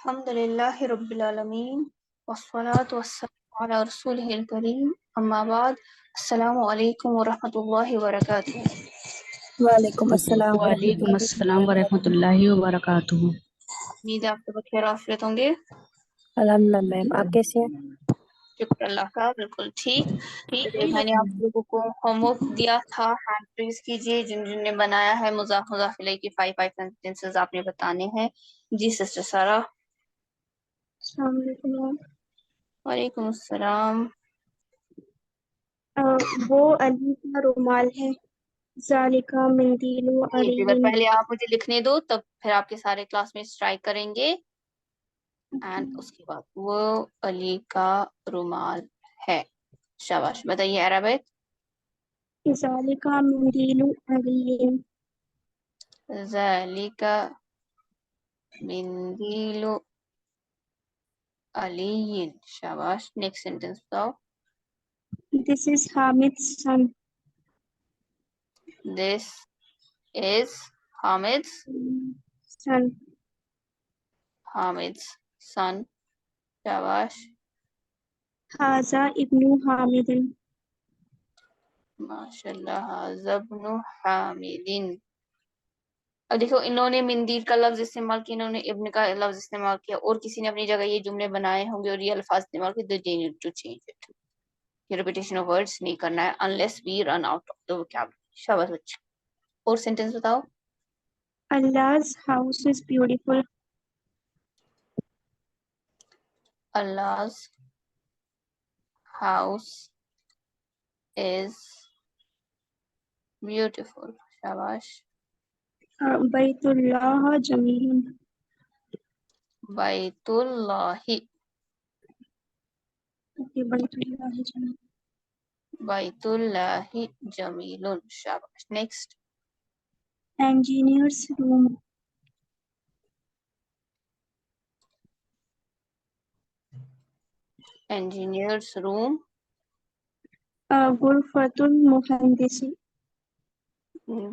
الحمدللہ رب العالمین والصلاة والسلام علی رسولہ الکریم اما بعد السلام علیکم ورحمۃ اللہ وبرکاتہ۔ وعلیکم السلام وعلیکم السلام ورحمۃ اللہ وبرکاتہ۔ امید ہے آپ کو بخیر عافیت ہوں گے۔ الحمدللہ میم، آپ کیسے ہیں؟ شکر اللہ کا، بالکل ٹھیک۔ میں نے آپ لوگوں کو ہوم ورک دیا تھا، ہینڈ ریز کیجیے جن جن نے بنایا ہے۔ مضاف مضاف الیہ کی 5 سینٹنسز آپ نے بتانے ہیں۔ جی سسٹر سارا۔ السلام علیکم میم۔ وعلیکم السلام۔ وہ علی کا رومال ہے، ذالکا مندیل ایک علی۔ بار پہلے آپ مجھے لکھنے دو، تب پھر آپ کے سارے کلاس میں اسٹرائک کریں گے، اینڈ اس کے بعد وہ علی کا رومال ہے۔ شاباش، بتائیے عربک۔ ذالکا مندیل علی۔ ذالک مندیل علی۔ شاباش، نیکسٹ سینٹینس بتاؤ۔ دس از حامد's son۔ دس از حامد's son۔ سن۔ شاباش، ھذا ابن حامد۔ ماشاء اللہ۔ ھذا ابن حامد۔ اب دیکھو، انہوں نے مندیل کا لفظ استعمال کیا، انہوں نے ابن کا لفظ استعمال کیا، اور کسی نے اپنی جگہ یہ جملے بنائے ہوں گے اور یہ الفاظ استعمال کیے، they need to change it۔ یہ ریپیٹیشن آف ورڈس نہیں کرنا ہے unless we run out of the vocabulary۔ شاباش بچے، اور سینٹینس بتاؤ۔ Allah's house is beautiful۔ Allah's house is beautiful۔ شاباش۔ بیت اللہ جمیل۔ بیت اللہ۔ بیت اللہ جمیل۔ بیت اللہ جمیل۔ شاباش، نیکسٹ۔ انجینئرس روم۔ انجینئرس روم۔ غرفۃ المہندس۔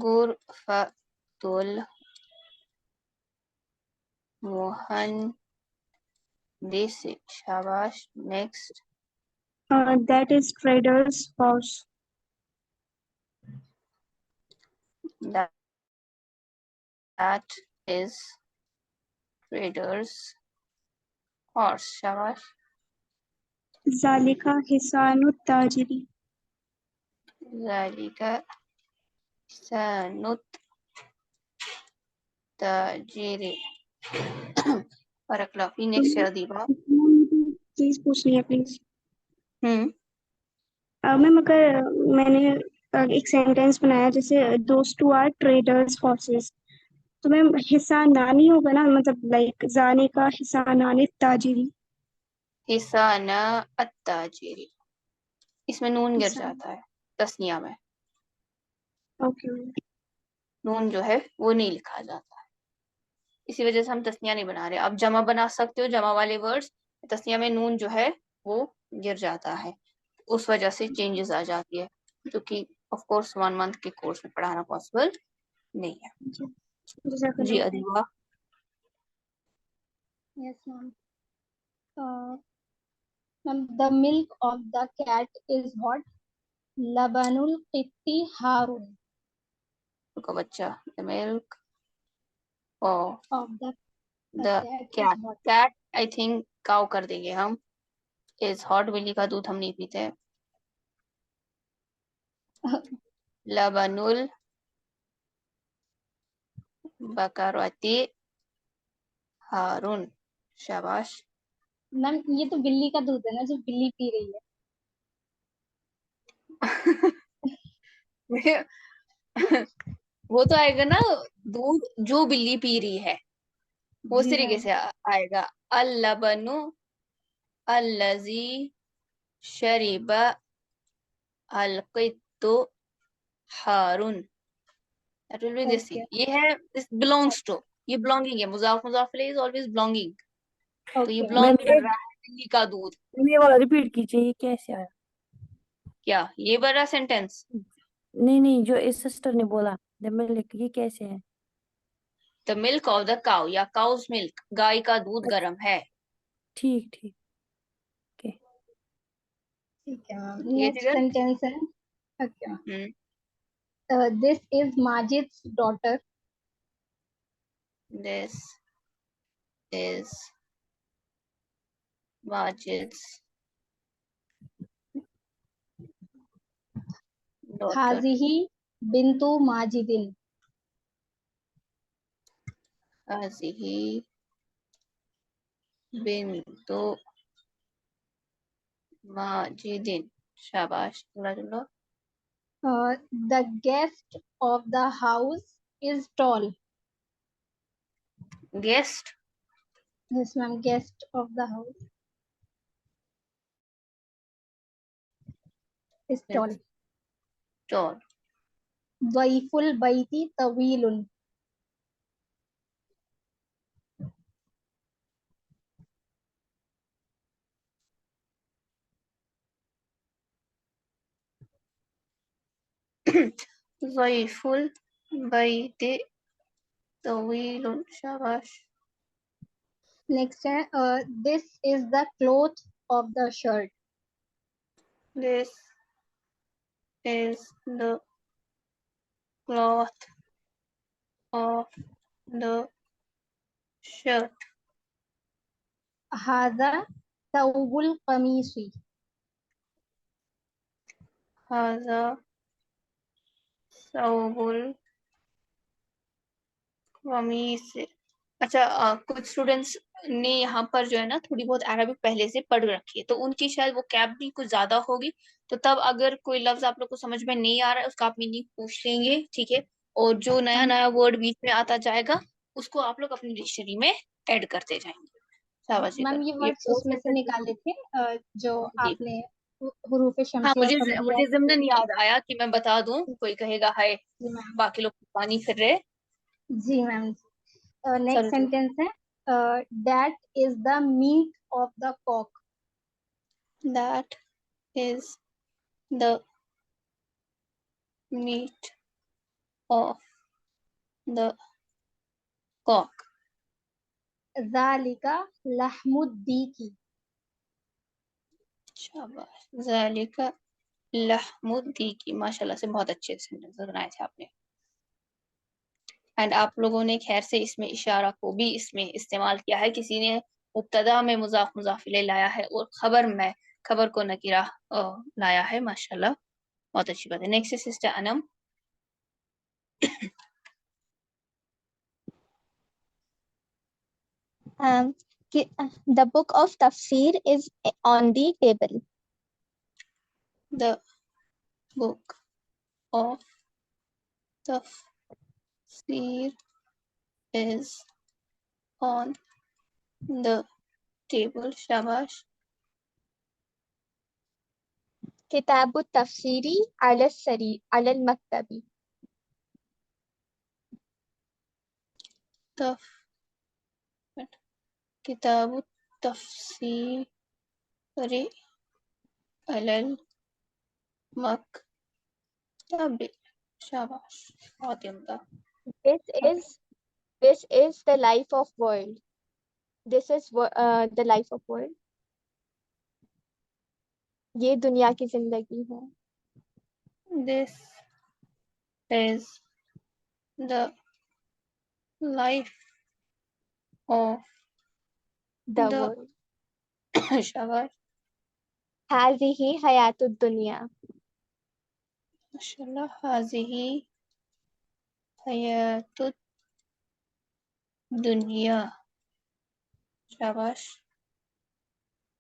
غرفۃ المہندس۔ شاباش، next. That is traders house. That is trader's horse۔ شاباش۔ ذالکا حصان التاجر۔ ذالک حسن التاجر۔ بارک اللہ فیک۔ نیکسٹ ادیبہ۔ چیز پوچھنی ہے پلیز۔ ہوں میم اگر میں نے ایک سینٹینس بنایا جیسے those two are traders horses, تو میم حصہ نانی ہوگا نا، مطلب لائک زانے کا حصہ نانی تاجری۔ حسان التاجر، اس میں نون گر جاتا ہے تثنیہ میں، اوکے۔ نون جو ہے وہ نہیں لکھا جاتا ہے، اسی وجہ سے ہم تثنیہ نہیں بنا رہے۔ آپ جمع بنا سکتے ہو، جمع والے ورڈز تثنیہ میں نون جو ہے وہ گر جاتا ہے، اس وجہ سے چینجز آ جاتی ہے، جو کہ آف کورس 1 منتھ کے کورس میں پڑھانا پاسبل نہیں ہے۔ جزاک جی اللہ۔ ادیبہ۔ Yes, ma'am. Ma'am, the milk of the cat is what? Labanul qitti harun. رکو بچہ، the milk of Of the the cat cat۔ is what? cat I think کاؤ کر دیں گے ہم، is hot۔ بلی کا دودھ ہم نہیں پیتے۔ لبن البقرتی ہارون۔ شاباش۔ Ma'am, یہ تو بلی کا دودھ ہے نا جو بلی پی رہی ہے۔ وہ تو آئے گا نا دودھ جو بلی پی رہی ہے، وہ اس جی طریقے ma'am. سے آئے گا۔ اللبن الذی شرب القط Haroon. That will be this thing۔ Okay. یہ ہے this belongs to، یہ belonging ہے، مضاف مضاف الیہ is always belonging، تو یہ Okay. belong کر رہا ہے بلی کا دودھ۔ یہ والا ریپیٹ کیجیے، یہ کیسے آیا؟ کیا یہ بڑا سینٹینس؟ نہیں جو اس سسٹر نے بولا جب میں لکھ، یہ کیسے ہے؟ the milk of the cow یا cow's milk, گائے کا دودھ گرم ہے. ٹھیک ٹھیک. اوکے. ٹھیک ہے میم. یہ نیکسٹ ٹھیک ہے. سینٹینس ہے. Okay. This is Majid's daughter. This is Majid's daughter. Hazihi bintu Majidin. Hazihi bintu Majidin. شاباش. The guest of the house is tall. Guest. Yes ma'am, guest of the house is tall. Tall. Waiful baiti tawilun. ضيف البيت طويل. شاباش. Next this is the cloth of the shirt. This is the cloth of the shirt. هذا ثوب القميص. هذا ثوب القميص. اچھا کچھ students نے یہاں پر جو ہے نا تھوڑی بہت عربی پہلے سے پڑھ رکھی ہے تو ان کی شاید وہ کیپ بھی کچھ زیادہ ہوگی تو تب اگر کوئی لفظ آپ لوگ کو سمجھ میں نہیں آ رہا ہے اس کا آپ میننگ پوچھ لیں گے ٹھیک ہے اور جو نیا نیا ورڈ بیچ میں آتا جائے گا اس کو آپ لوگ اپنی ڈکشنری میں ایڈ کرتے جائیں گے. میم یہ ورڈس اس میں سے نکالے تھے جو آپ نے حروف ہاں شمسی اور قمریہ. مجھے ضمن یاد آیا کہ میں بتا دوں کوئی کہے گا ہائے جی میم. باقی لوگ پانی پھر رہے. جی میم. نیکسٹ سینٹینس ہے that is the mate of the cock. That is the meat of the cock. ذالک لحم الدیک. شاباش. ذالک لحم الدیک. ماشاءاللہ سے بہت اچھے سینٹینس بنائے تھے آپ نے. اینڈ آپ لوگوں نے خیر سے اس میں اشارہ کو بھی اس میں استعمال کیا ہے. کسی نے مبتدا میں مضاف مضاف الیہ لایا ہے اور خبر میں خبر کو نکرہ لایا ہے. ماشاءاللہ بہت اچھی بات ہے. Next sister Anam. The book of Tafsir is on the table. The book of Tafsir is on the table. شاباش. كتاب التفسير على السرير على المكتب. کتاب التفسیر علی المکتب. شاباش بہت عمدہ. This is the life of world. This is the life of world. یہ دنیا کی زندگی ہے. This is the life of The the world. شاباش. هذه حیات الدنیا. ماشاءاللہ. هذه حیات الدنیا. شاباش.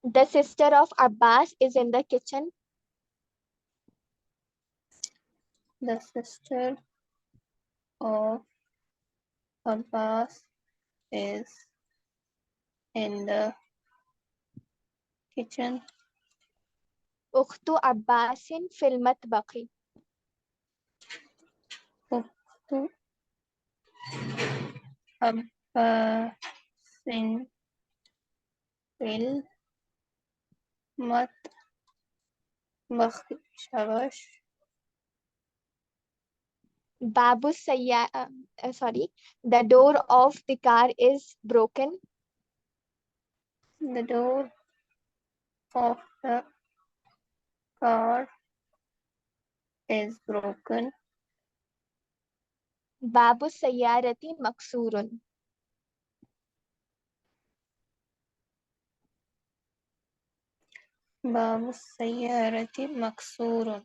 The sister of Abbas is in the kitchen. The sister of Abbas is in the kitchen. أخت عباس في المطبخ. أخت عباس في المطبخ. شاباش. Babu Sayyar, sorry, the door of the car is broken. The door of the car is broken. Babu Sayyarati Maksurun. Babu Sayyarati Maksurun.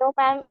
No ma'am,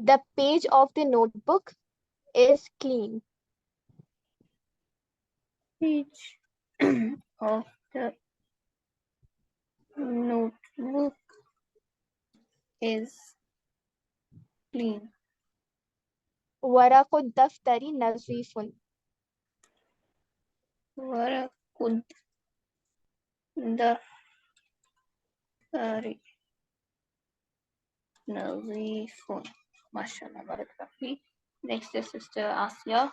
The page of the notebook is clean. Page of the notebook is clean. ورق الدفتر نظيف. ورق الدفتر نظيف. MashaAllah, barakallah fi. Next is Sister Asya.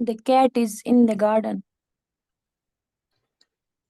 The cat is in the garden.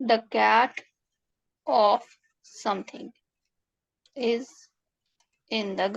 the cat of something is in the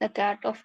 the cat of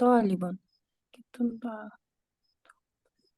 طالبا.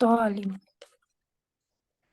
طالب.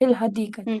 في الحديقة.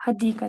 Hadiqat.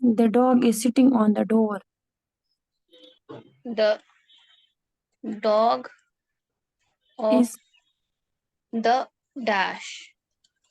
The dog is sitting on the door. The dog of Is the dash.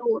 door.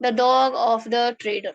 the dog of the trader.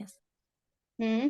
Yes.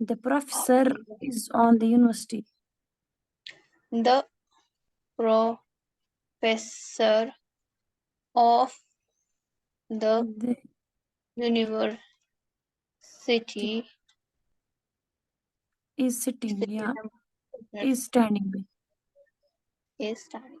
The professor is on the university. The professor of the The university is sitting. Yeah. Is standing. is standing.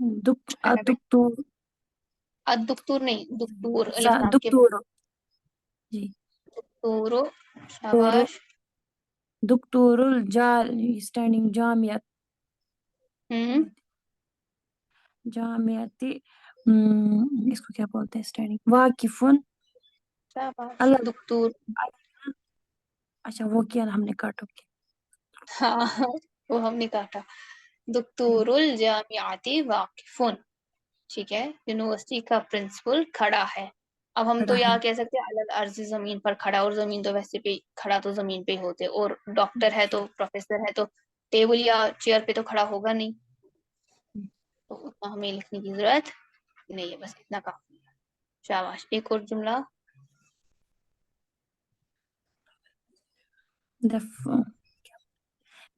الدكتور الدكتور نہیں دكتور الف لام کے دکتور جی دكتور دکتور شاباش دکتور standing جامعت جامعت اس کو کیا بولتے ہیں standing واقفن شاباش اللہ دكتور اچھا وہ کیا نا ہم نے کاٹو کے ہاں وہ ہم نے کہا تھا دكتور الجامعات واقفون ٹھیک ہے یونیورسٹی کا پرنسپل کھڑا ہے اب ہم تو کھڑا ہے یہاں کہہ سکتے ہیں علی الارض زمین پر کھڑا اور زمین تو ویسے بھی کھڑا تو زمین پہ ہی ہوتے اور ڈاکٹر ہے تو پروفیسر ہے تو ٹیبل یا چیئر پہ تو کھڑا ہوگا نہیں تو اتنا ہمیں لکھنے کی ضرورت نہیں ہے بس اتنا کافی ہے شاباش ایک اور جملہ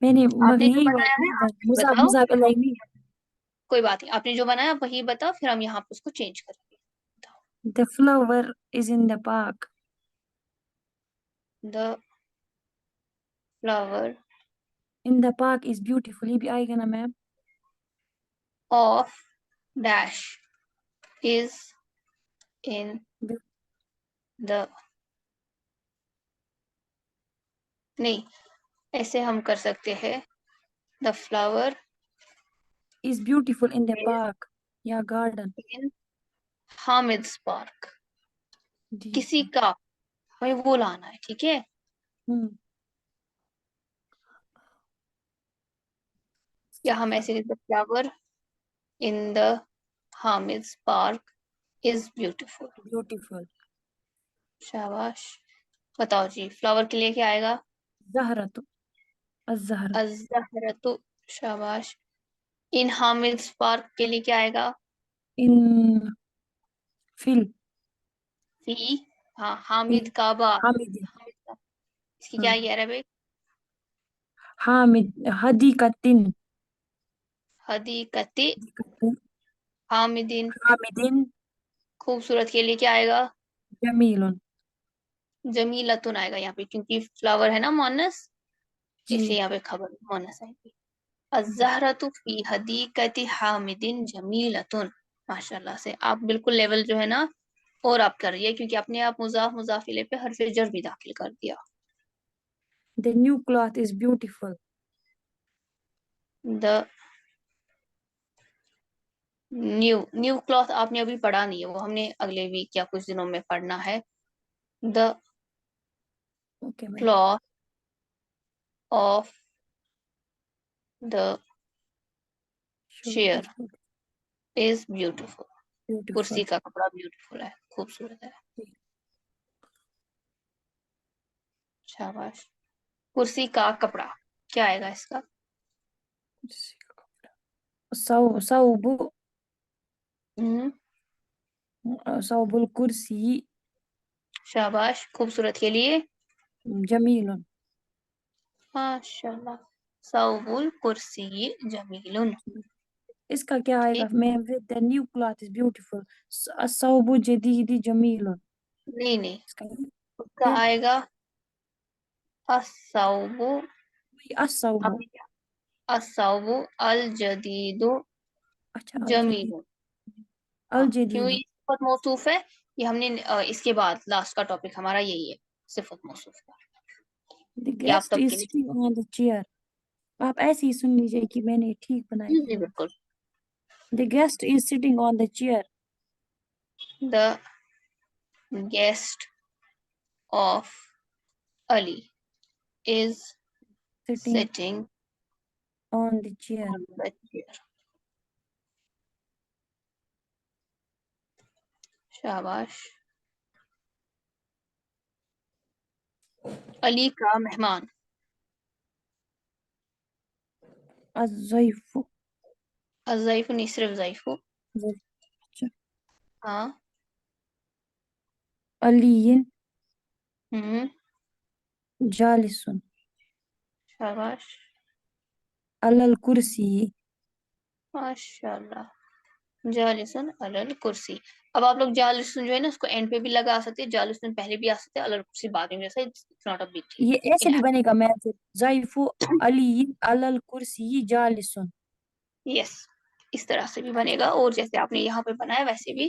میں نے آپ نے جو یہی بنایا ہے آپ بھی مذاق بتاؤ مذاق علیہ نہیں کوئی بات نہیں آپ نے جو بنایا وہی بتاؤ پھر ہم یہاں پہ اس کو چینج کریں گے The flower is in the park. the flower In the park is beautiful. یہ بھی آئے گا نا میم of dash is in the نہیں ایسے ہم کر سکتے ہیں the flower is beautiful in the is park یا garden. in Hamid's park جی کسی کا ہمیں وہ لانا ہے ٹھیک ہے یا ہم ایسے the flower in the Hamid's park is beautiful beautiful. شاباش بتاؤ جی فلاور کے لیے کیا آئے گا زہرت الزہر الزہرۃ شاباش ان حامد's پارک کے لیے کیا آئے گا in فل فی ہاں حامد کا باغ حامد حامد کا اس کی کیا یہ عربک حامد حدیقتن حدیقت حامدین حامدن خوبصورت کے لیے کیا آئے گا جمیل جمیلتن آئے گا یہاں پہ کیونکہ فلاور ہے نا مونس جی اس لیے یہاں پہ خبر مونس آئے گی الزہرۃ فی حدیقت حامد جمیلتن ماشاء اللہ سے آپ بالکل لیول جو ہے نا اور آپ کر رہی ہے کیونکہ اپنے آپ مضاف مضاف الیہ پہ حرف جر بھی داخل کر دیا the new cloth is beautiful. the new cloth آپ نے ابھی پڑھا نہیں ہے وہ ہم نے اگلے ویک یا کچھ دنوں میں پڑھنا ہے the okay ma'am cloth of the chair is beautiful beautiful. کرسی کا کپڑا بیوٹیفل ہے خوبصورت ہے شاباش کرسی کا کپڑا کیا آئے گا اس کا صوب ہم، صوب الکرسی شاباش خوبصورت کے لیے جمیل ماشاء اللہ ثوب الکرسی جمیل اس کا کیا آئے گا میم with the new cloth is beautiful الصوب جدید جمیل نہیں نہیں اس کا اس کا آئے گا الثوب الصوب آپ نے کیا الثوب الجدید اچھا جمیل ہاں کیوں یہ الجدید صفت موصوف ہے یہ ہم نے اس کے بعد لاسٹ کا ٹاپک ہمارا یہی ہے صفت موصوف کا the یہ آپ guest تب is کے لیے sitting on the chair آپ ایسے ہی سن لیجئے کہ میں نے ٹھیک بنائی جی بالکل the guest is sitting on the chair the guest of Ali is sitting on the chair on the chair شاباش علی کا مہمان الضيف الضیف نہیں صرف ضیف ہاں علی ہم جالس شاباش على الكرسي ماشاء اللہ جالسن علی الکرسی اب آپ لوگ جالسن جو ہے نا اس کو اینڈ پہ بھی لگا سکتے ہیں جالسن پہلے بھی آ سکتے ہیں علی الکرسی بعد میں بھی آ سکتے ہیں it's not a big deal یہ ایسے بھی بنے گا میم ضيف علی على الكرسي جالس یس اس طرح سے بھی بنے گا اور جیسے آپ نے یہاں پہ بنایا ویسے بھی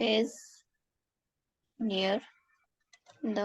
is near the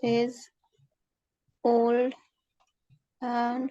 is old and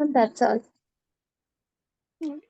And that's all.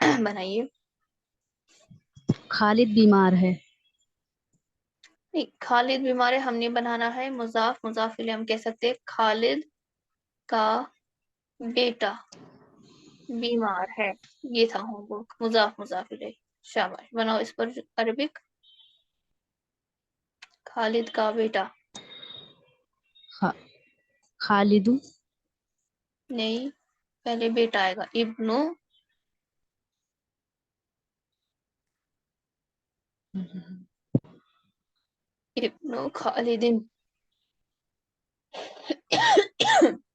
بنائیے. خالد بیمار ہے. نہیں، خالد بیمار ہے ہم نے بنانا ہے مضاف مضاف الیہ. ہم کہہ سکتے خالد کا بیٹا بیمار ہے. یہ تھا ہوم ورک، مضاف مضاف الیہ. شاباش، بناؤ اس پر عربک. خالد کا بیٹا. خالد نہیں، پہلے بیٹا آئے گا. ابنو خالدن.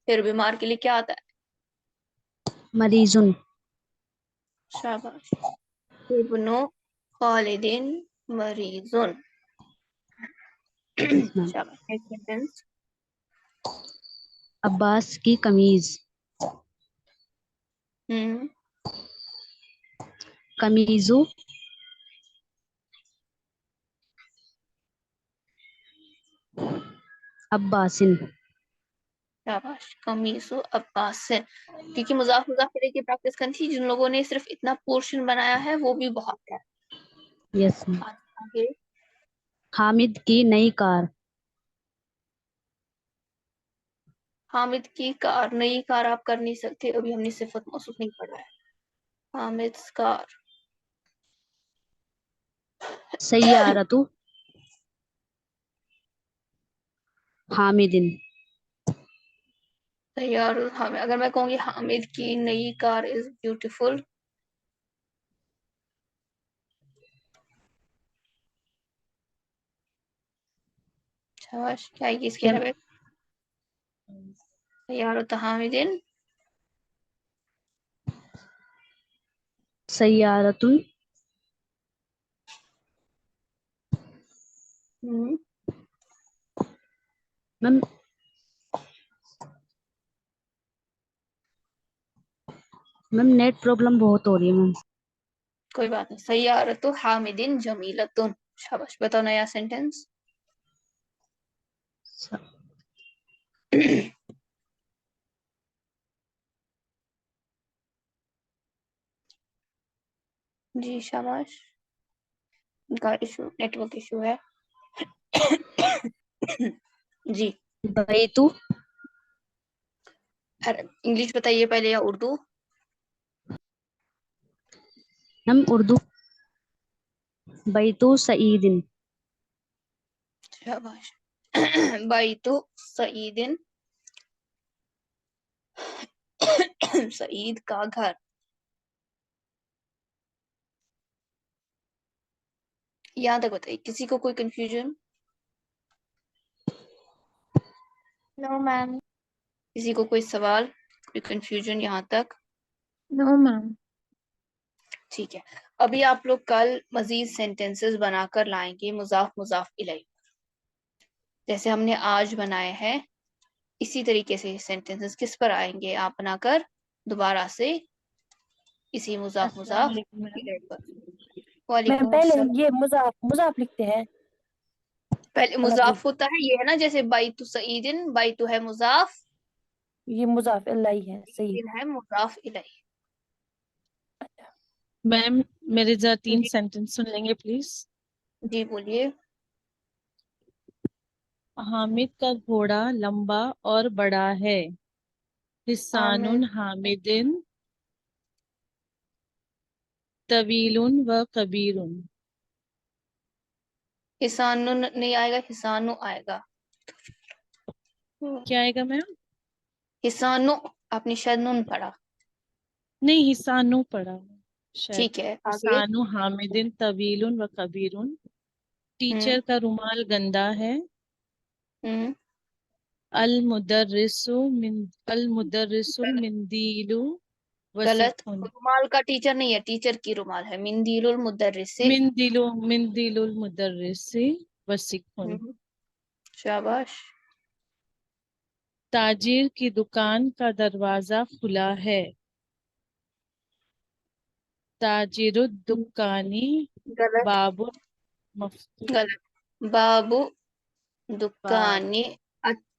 پھر بیمار کے لیے کیا آتا ہے؟ مریضن. شاباش. ابنو خالدن مریضن. شاباش. Next sentence. عباس کی قمیض. قمیضو عباسن. شاباش. قمیصو عباسن. کیونکہ مضاف مضاف الیہ کی پریکٹس کرنی تھی. جن لوگوں نے صرف اتنا پورشن بنایا ہے وہ بھی بہت ہے. یس. آگے. حامد کی نئی کار. حامد کی کار. نئی کار آپ کر نہیں سکتے، ابھی ہم نے صفت موصوف نہیں پڑھا ہے. حامد کار. سیارتو حامدن. تیار حامد. اگر میں کہوں گی حامد کی نئی کار از بیوٹیفل. شاباش. کیا ہے اس کے علاوہ؟ سیارت حامدن. سیارتن میم نیٹ پرابلم بہت ہو رہی ہے میم. کوئی بات نہیں. سیارت حامدن جمیلتن. شاباش. بتاؤ نیا سینٹینس. جی شاباش. ان کا ایشو نیٹ ورک ایشو ہے. جی. بیتو انگلش بتائیے پہلے یا اردو؟ میم اردو. بیتو سعیدن. شاباش. بیتو سعیدن. سعید کا گھر. یہاں تک بتائیے. کسی کو کوئی کنفیوژن؟ No, ma'am. کسی کو کوئی سوال، کوئی کنفیوژن یہاں تک؟ No, ma'am. ٹھیک ہے. ابھی آپ لوگ کل مزید سینٹینسز بنا کر لائیں گے مضاف مضاف الیہ. جیسے ہم نے آج بنائے ہیں اسی طریقے سے سینٹینسز کس پر آئیں گے آپ بنا کر دوبارہ سے اسی مضاف السلام مضاف علیکم میم. الیہ پر. میم وعلیکم پہلے السلام. یہ مضاف مضاف لکھتے ہیں. پہلے مطلب مضاف ہوتا ہے یہ ہے نا، جیسے بیتو سعیدن. بیتو ہے مضاف، یہ مضاف الیہ ہے. صحیح. سعیدن ہے مضاف الیہ. میم میرے ذرا 3 جی سینٹینس سن لیں گے پلیز. جی بولیے. حامد کا گھوڑا لمبا اور بڑا ہے. حسان حامد حامد طویل و کبیر. حسان نہیں آئے گا، حسانو آئے گا. کیا آئے گا میم؟ حسانو. آپ نے شاید نون پڑھا. نہیں حسانو پڑھا شاید. ٹھیک ہے آگے. حسان حامد طویل و کبیر. ٹیچر کا رومال گندا ہے. ہوں. المدرس المندیل غلط. وسیخ. رومال کا ٹیچر نہیں ہے، ٹیچر کی رومال ہے. مندیل المدرس سے. مندیل المدرس وسیخ. شاباش. تاجر کی دکان کا دروازہ کھلا ہے. تاجر الدکانی غلط. باب مفتوح. غلط. بابو دکانی